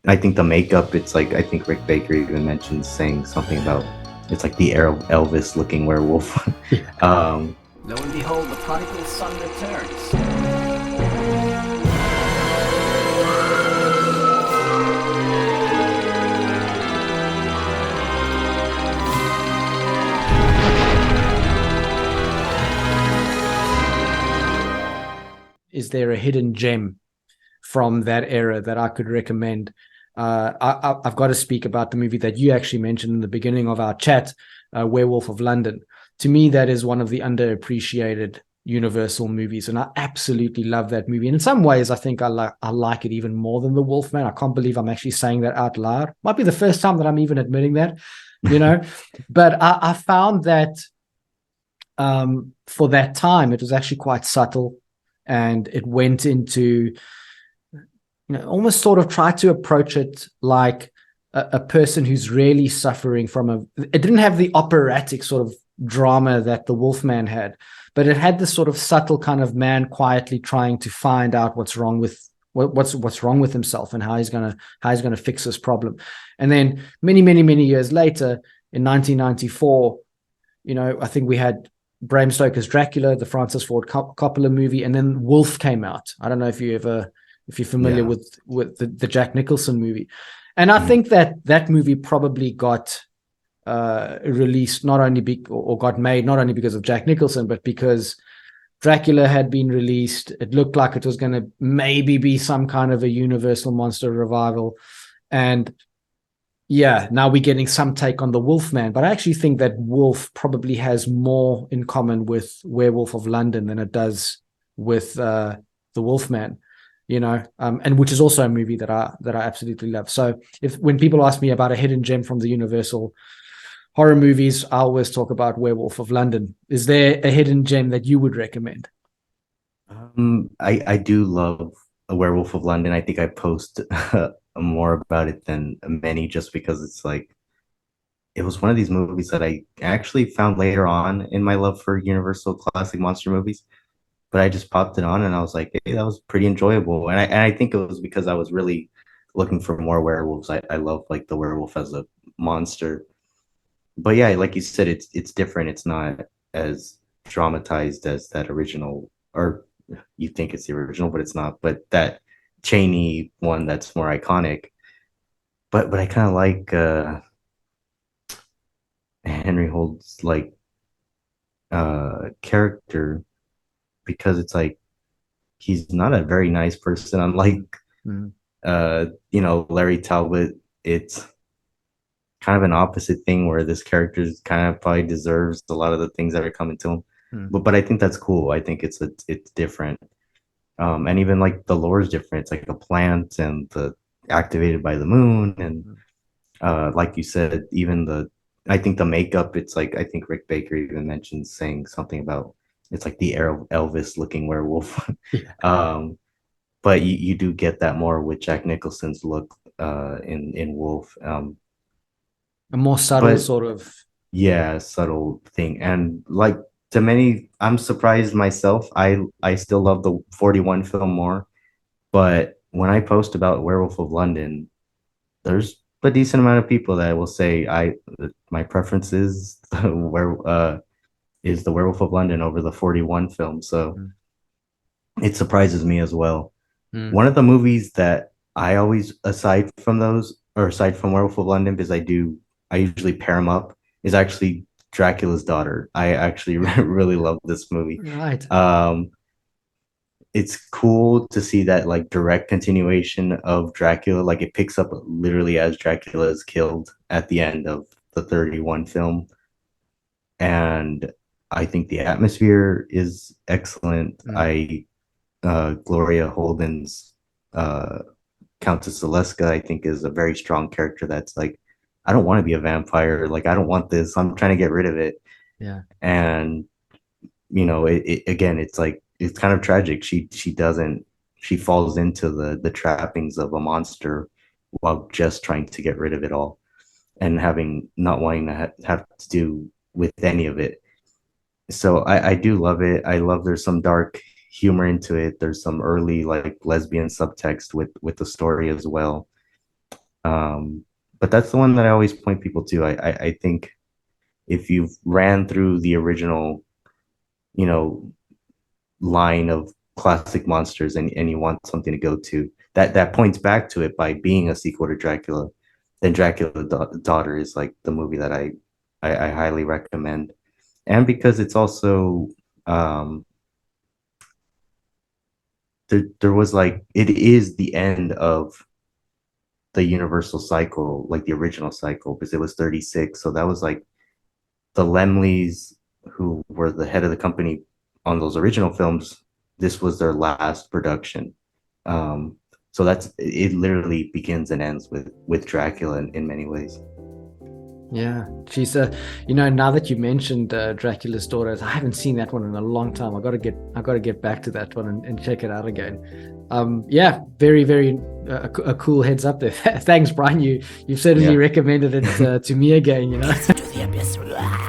I think the makeup, it's like, I think Rick Baker even mentioned saying something about it's like the Elvis looking werewolf. Yeah. um, Lo and behold, the prodigal son returns. Is there a hidden gem from that era that I could recommend? I've got to speak about the movie that you actually mentioned in the beginning of our chat, Werewolf of London. To me, that is one of the underappreciated Universal movies, and I absolutely love that movie. And in some ways, I think I like it even more than the Wolfman. I can't believe I'm actually saying that out loud. Might be the first time that I'm even admitting that, you know. But I found that for that time, it was actually quite subtle, and it went into, almost sort of try to approach it like a person who's really suffering from it didn't have the operatic sort of drama that the Wolfman had, but it had this sort of subtle kind of man quietly trying to find out what's wrong with what's wrong with himself and how he's gonna fix this problem. And then many years later, in 1994, I think we had Bram Stoker's Dracula, the Francis Ford Coppola movie, and then Wolf came out. I don't know if you're familiar yeah. with the Jack Nicholson movie. And I think that movie probably got released not only or got made not only because of Jack Nicholson, but because Dracula had been released. It looked like it was going to maybe be some kind of a Universal monster revival. And yeah, now we're getting some take on the Wolfman, but I actually think that Wolf probably has more in common with Werewolf of London than it does with the Wolfman, and which is also a movie that I absolutely love. So when people ask me about a hidden gem from the Universal horror movies, I always talk about Werewolf of London. Is there a hidden gem that you would recommend? I do love A Werewolf of London. I think I post more about it than many, just because it's like it was one of these movies that I actually found later on in my love for Universal classic monster movies. But I just popped it on and I was like, hey, that was pretty enjoyable. And I think it was because I was really looking for more werewolves. I love like the werewolf as a monster. But yeah, like you said, it's different. It's not as dramatized as that original, or you think it's the original, but it's not. But that Cheney one, that's more iconic. But I kind of like Henry Hold's like character, because it's like he's not a very nice person, unlike Mm. Larry Talbot. It's kind of an opposite thing where this character kind of probably deserves a lot of the things that are coming to him. Mm. But I think that's cool. I think it's different. And even like the lore is different. It's like a plant and the activated by the moon, and like you said, even the I think the makeup, it's like, I think Rick Baker even mentioned saying something about it's like the Elvis looking werewolf. Yeah. um, but you do get that more with Jack Nicholson's look in Wolf. A more subtle But sort of. yeah, subtle thing. And like, to many, I'm surprised myself. I still love the 41 film more. But when I post about Werewolf of London, there's a decent amount of people that will say my preference is where is the Werewolf of London over the 41 film. So Mm. it surprises me as well. Mm. One of the movies that I always, aside from those, or aside from Werewolf of London, because I usually pair them up, is actually Dracula's Daughter. I actually really love this movie. Right. Um, it's cool to see that like direct continuation of Dracula. Like, it picks up literally as Dracula is killed at the end of the 31 film. And I think the atmosphere is excellent. Mm. I Gloria Holden's uh Countess Zaleska, I think, is a very strong character that's like, I don't want to be a vampire. Like, I don't want this. I'm trying to get rid of it. Yeah. And again, it's like, it's kind of tragic. She doesn't she falls into the trappings of a monster while just trying to get rid of it all, and having not wanting to have to do with any of it. So I do love it. I love there's some dark humor into it. There's some early like lesbian subtext with the story as well. But that's the one that I always point people to. I think if you've ran through the original, you know, line of classic monsters and you want something to go to that points back to it by being a sequel to Dracula, then Dracula Daughter is like the movie that I highly recommend. And because it's also there was like it is the end of the universal cycle, like the original cycle, because it was 36. So that was like the Lemleys, who were the head of the company on those original films, this was their last production. So that's it. Literally begins and ends with Dracula in many ways. Yeah, she's you know, now that you mentioned Dracula's Daughter, I haven't seen that one in a long time. I got to get back to that one and check it out again. Yeah, very very a cool heads up there. Thanks, Brian. You've certainly recommended it to me again. You know.